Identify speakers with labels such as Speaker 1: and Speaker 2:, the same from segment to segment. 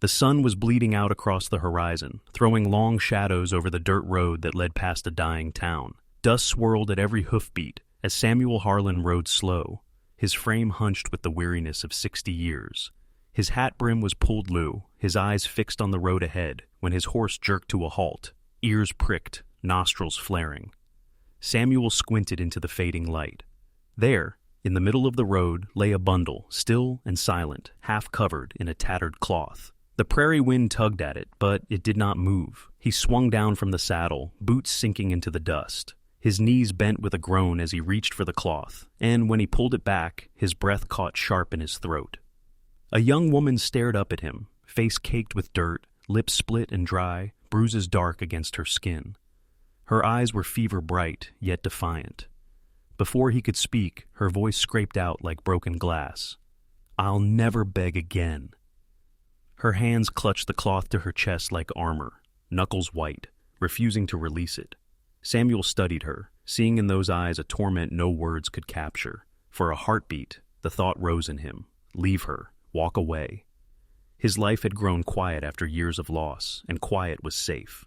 Speaker 1: The sun was bleeding out across the horizon, throwing long shadows over the dirt road that led past a dying town. Dust swirled at every hoofbeat as Samuel Harlan rode slow, his frame hunched with the weariness of 60 years. His hat brim was pulled low, his eyes fixed on the road ahead, when his horse jerked to a halt, ears pricked, nostrils flaring. Samuel squinted into the fading light. There, in the middle of the road, lay a bundle, still and silent, half covered in a tattered cloth. The prairie wind tugged at it, but it did not move. He swung down from the saddle, boots sinking into the dust. His knees bent with a groan as he reached for the cloth, and when he pulled it back, his breath caught sharp in his throat. A young woman stared up at him, face caked with dirt, lips split and dry, bruises dark against her skin. Her eyes were fever bright, yet defiant. Before he could speak, her voice scraped out like broken glass. "I'll never beg again." Her hands clutched the cloth to her chest like armor, knuckles white, refusing to release it. Samuel studied her, seeing in those eyes a torment no words could capture. For a heartbeat, the thought rose in him: leave her, walk away. His life had grown quiet after years of loss, and quiet was safe.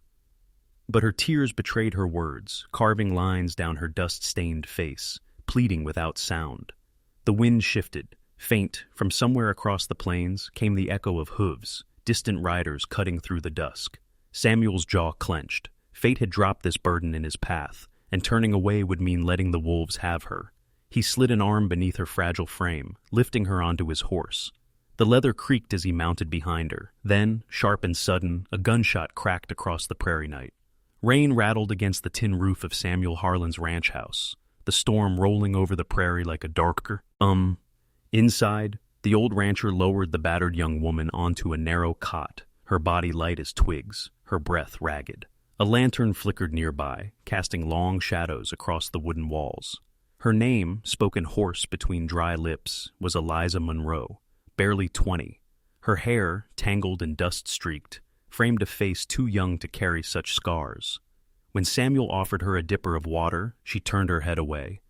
Speaker 1: But her tears betrayed her words, carving lines down her dust-stained face, pleading without sound. The wind shifted. Faint, from somewhere across the plains, came the echo of hooves, distant riders cutting through the dusk. Samuel's jaw clenched. Fate had dropped this burden in his path, and turning away would mean letting the wolves have her. He slid an arm beneath her fragile frame, lifting her onto his horse. The leather creaked as he mounted behind her. Then, sharp and sudden, a gunshot cracked across the prairie night. Rain rattled against the tin roof of Samuel Harlan's ranch house, the storm rolling over the prairie like a darker. Inside, the old rancher lowered the battered young woman onto a narrow cot, her body light as twigs, her breath ragged. A lantern flickered nearby, casting long shadows across the wooden walls. Her name, spoken hoarse between dry lips, was Eliza Monroe, barely 20. Her hair, tangled and dust-streaked, framed a face too young to carry such scars. When Samuel offered her a dipper of water, she turned her head away.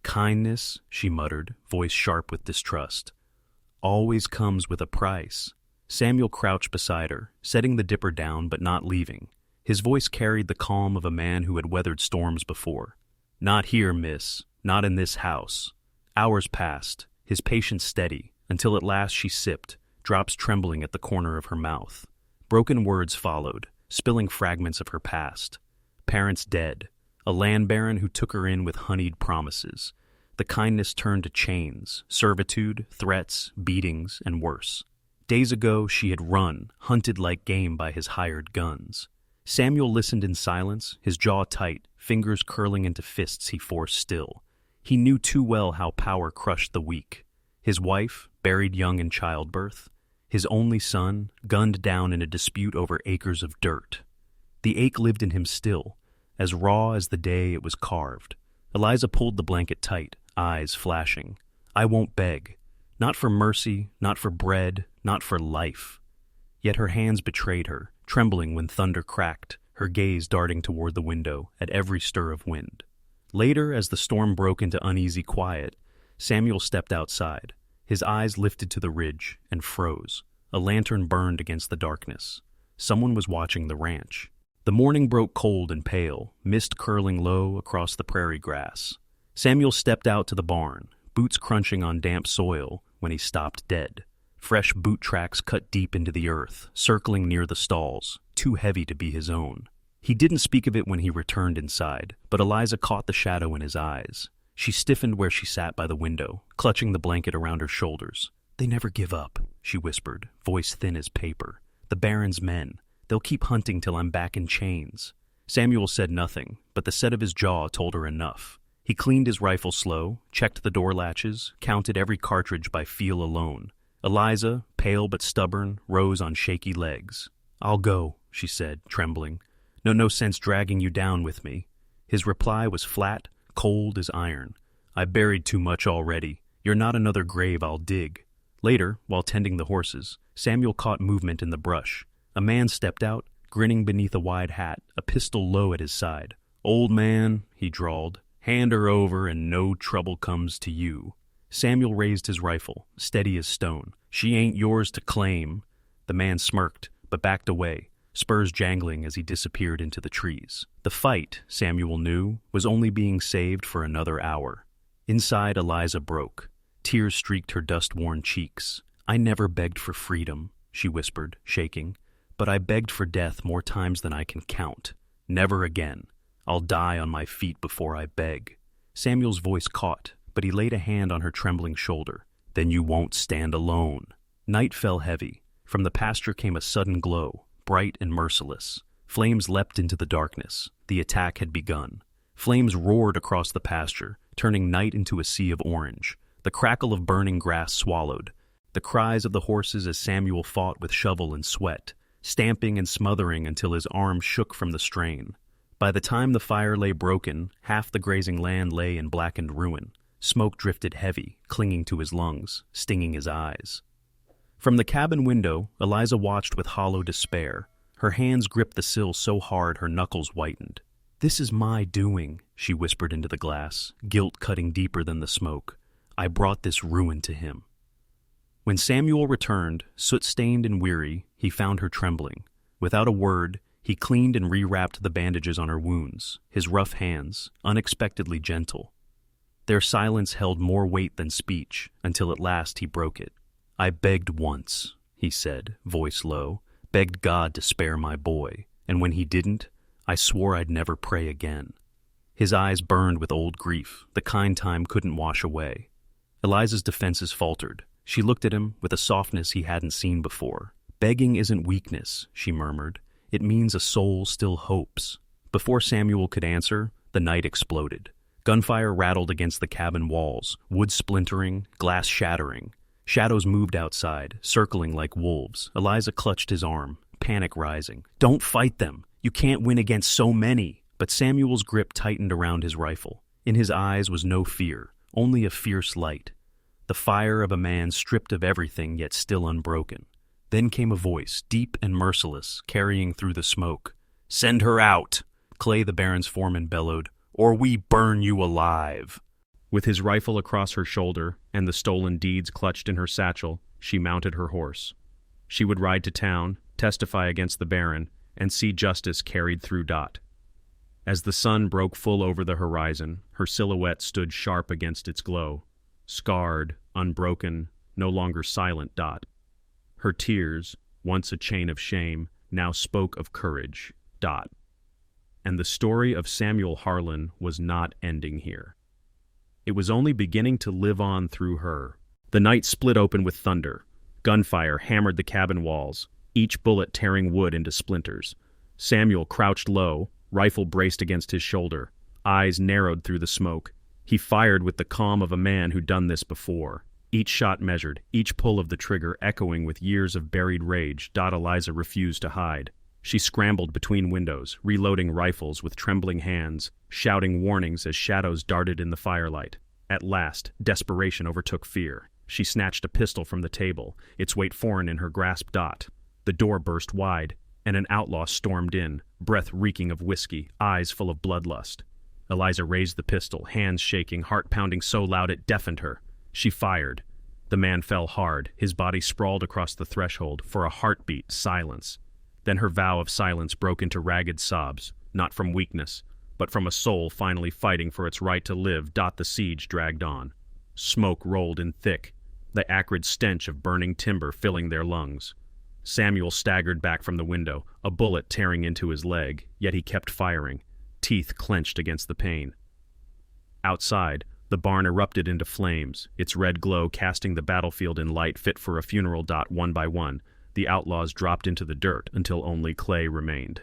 Speaker 1: "Kindness," she muttered, voice sharp with distrust, "always comes with a price." Samuel crouched beside her, setting the dipper down but not leaving. His voice carried the calm of a man who had weathered storms before. "Not here, miss. Not in this house." Hours passed, his patience steady, until at last she sipped, drops trembling at the corner of her mouth. Broken words followed, spilling fragments of her past. Parents dead, a land baron who took her in with honeyed promises. The kindness turned to chains, servitude, threats, beatings, and worse. Days ago she had run, hunted like game by his hired guns. Samuel listened in silence, his jaw tight, fingers curling into fists he forced still. He knew too well how power crushed the weak. His wife, buried young in childbirth. His only son, gunned down in a dispute over acres of dirt. The ache lived in him still, as raw as the day it was carved. Eliza pulled the blanket tight, eyes flashing. "I won't beg. Not for mercy, not for bread, not for life." Yet her hands betrayed her, trembling when thunder cracked, her gaze darting toward the window at every stir of wind. Later, as the storm broke into uneasy quiet, Samuel stepped outside. His eyes lifted to the ridge and froze. A lantern burned against the darkness. Someone was watching the ranch. The morning broke cold and pale, mist curling low across the prairie grass. Samuel stepped out to the barn, boots crunching on damp soil, when he stopped dead. Fresh boot tracks cut deep into the earth, circling near the stalls, too heavy to be his own. He didn't speak of it when he returned inside, but Eliza caught the shadow in his eyes. She stiffened where she sat by the window, clutching the blanket around her shoulders. "They never give up," she whispered, voice thin as paper. "The Baron's men. They'll keep hunting till I'm back in chains." Samuel said nothing, but the set of his jaw told her enough. He cleaned his rifle slow, checked the door latches, counted every cartridge by feel alone. Eliza, pale but stubborn, rose on shaky legs. "I'll go," she said, trembling. No sense dragging you down with me." His reply was flat, cold as iron. "I buried too much already. You're not another grave I'll dig." Later, while tending the horses, Samuel caught movement in the brush. A man stepped out, grinning beneath a wide hat, a pistol low at his side. "Old man," he drawled, "hand her over and no trouble comes to you." Samuel raised his rifle, steady as stone. "She ain't yours to claim." The man smirked, but backed away, spurs jangling as he disappeared into the trees. The fight, Samuel knew, was only being saved for another hour. Inside, Eliza broke. Tears streaked her dust-worn cheeks. "I never begged for freedom," she whispered, shaking, "but I begged for death more times than I can count. Never again. I'll die on my feet before I beg." Samuel's voice caught, but he laid a hand on her trembling shoulder. "Then you won't stand alone." Night fell heavy. From the pasture came a sudden glow, bright and merciless. Flames leapt into the darkness. The attack had begun. Flames roared across the pasture, turning night into a sea of orange. The crackle of burning grass swallowed. The cries of the horses as Samuel fought with shovel and sweat, stamping and smothering until his arms shook from the strain. By the time the fire lay broken, half the grazing land lay in blackened ruin. Smoke drifted heavy, clinging to his lungs, stinging his eyes. From the cabin window, Eliza watched with hollow despair. Her hands gripped the sill so hard her knuckles whitened. "This is my doing," she whispered into the glass, guilt cutting deeper than the smoke. "I brought this ruin to him." When Samuel returned, soot-stained and weary, he found her trembling. Without a word, he cleaned and rewrapped the bandages on her wounds, his rough hands, unexpectedly gentle. Their silence held more weight than speech, until at last he broke it. "I begged once," he said, voice low, "begged God to spare my boy, and when he didn't, I swore I'd never pray again." His eyes burned with old grief, the kind time couldn't wash away. Eliza's defenses faltered. She looked at him with a softness he hadn't seen before. "Begging isn't weakness," she murmured. "It means a soul still hopes." Before Samuel could answer, the night exploded. Gunfire rattled against the cabin walls, wood splintering, glass shattering. Shadows moved outside, circling like wolves. Eliza clutched his arm, panic rising. "Don't fight them! You can't win against so many!" But Samuel's grip tightened around his rifle. In his eyes was no fear, only a fierce light. The fire of a man stripped of everything yet still unbroken. Then came a voice, deep and merciless, carrying through the smoke. "Send her out!" Clay, the Baron's foreman, bellowed, "or we burn you alive!" With his rifle across her shoulder and the stolen deeds clutched in her satchel, she mounted her horse. She would ride to town, testify against the Baron, and see justice carried through Dot. As the sun broke full over the horizon, her silhouette stood sharp against its glow. Scarred, unbroken, no longer silent Dot. Her tears, once a chain of shame, now spoke of courage, Dot. And the story of Samuel Harlan was not ending here. It was only beginning to live on through her. The night split open with thunder. Gunfire hammered the cabin walls, each bullet tearing wood into splinters. Samuel crouched low, rifle braced against his shoulder, eyes narrowed through the smoke. He fired with the calm of a man who'd done this before. Each shot measured, each pull of the trigger echoing with years of buried rage. Eliza refused to hide. She scrambled between windows, reloading rifles with trembling hands, shouting warnings as shadows darted in the firelight. At last, desperation overtook fear. She snatched a pistol from the table, its weight foreign in her grasp. The door burst wide, and an outlaw stormed in, breath reeking of whiskey, eyes full of bloodlust. Eliza raised the pistol, hands shaking, heart pounding so loud it deafened her. She fired. The man fell hard, his body sprawled across the threshold. For a heartbeat, silence. Then her vow of silence broke into ragged sobs, not from weakness, but from a soul finally fighting for its right to live. The siege dragged on. Smoke rolled in thick, the acrid stench of burning timber filling their lungs. Samuel staggered back from the window, a bullet tearing into his leg, yet he kept firing, teeth clenched against the pain. Outside, the barn erupted into flames, its red glow casting the battlefield in light fit for a funeral. One by one, the outlaws dropped into the dirt until only Clay remained.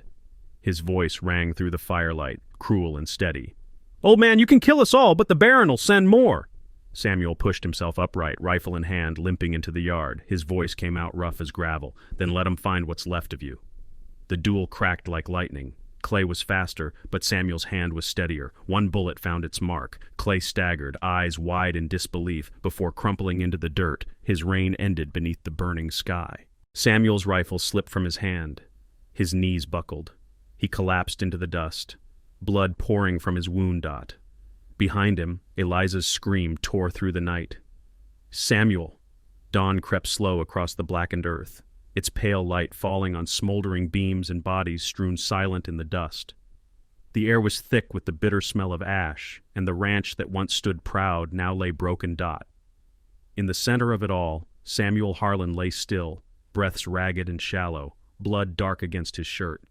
Speaker 1: His voice rang through the firelight, cruel and steady. "Old man, you can kill us all, but the Baron'll send more." Samuel pushed himself upright, rifle in hand, limping into the yard. His voice came out rough as gravel. "Then let 'em find what's left of you." The duel cracked like lightning. Clay was faster, but Samuel's hand was steadier. One bullet found its mark. Clay staggered, eyes wide in disbelief, before crumpling into the dirt. His reign ended beneath the burning sky. Samuel's rifle slipped from his hand. His knees buckled. He collapsed into the dust, blood pouring from his wound. Behind him, Eliza's scream tore through the night. "Samuel!" Dawn crept slow across the blackened earth. its pale light falling on smoldering beams and bodies strewn silent in the dust. The air was thick with the bitter smell of ash, and the ranch that once stood proud now lay broken dot. In the center of it all, Samuel Harlan lay still, breaths ragged and shallow, blood dark against his shirt.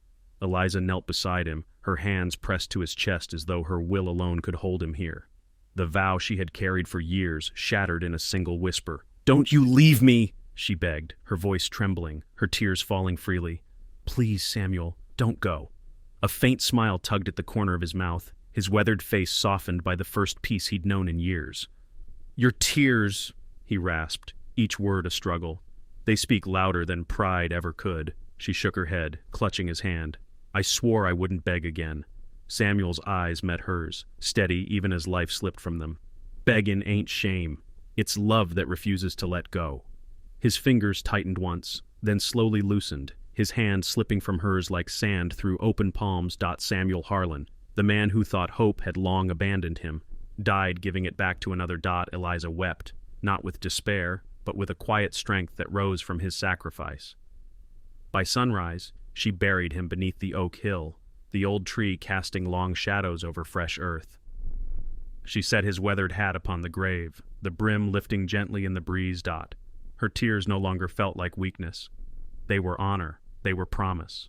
Speaker 1: Eliza knelt beside him, her hands pressed to his chest as though her will alone could hold him here. The vow she had carried for years shattered in a single whisper. "Don't you leave me!" she begged, her voice trembling, her tears falling freely. "Please, Samuel, don't go." A faint smile tugged at the corner of his mouth, his weathered face softened by the first peace he'd known in years. "Your tears," he rasped, each word a struggle. "They speak louder than pride ever could." She shook her head, clutching his hand. "I swore I wouldn't beg again." Samuel's eyes met hers, steady even as life slipped from them. "Beggin' ain't shame. It's love that refuses to let go." His fingers tightened once, then slowly loosened, his hand slipping from hers like sand through open palms. Samuel Harlan, the man who thought hope had long abandoned him, died giving it back to another. Eliza wept, not with despair, but with a quiet strength that rose from his sacrifice. By sunrise, she buried him beneath the oak hill, the old tree casting long shadows over fresh earth. She set his weathered hat upon the grave, the brim lifting gently in the breeze. Her tears no longer felt like weakness. They were honor, they were promise.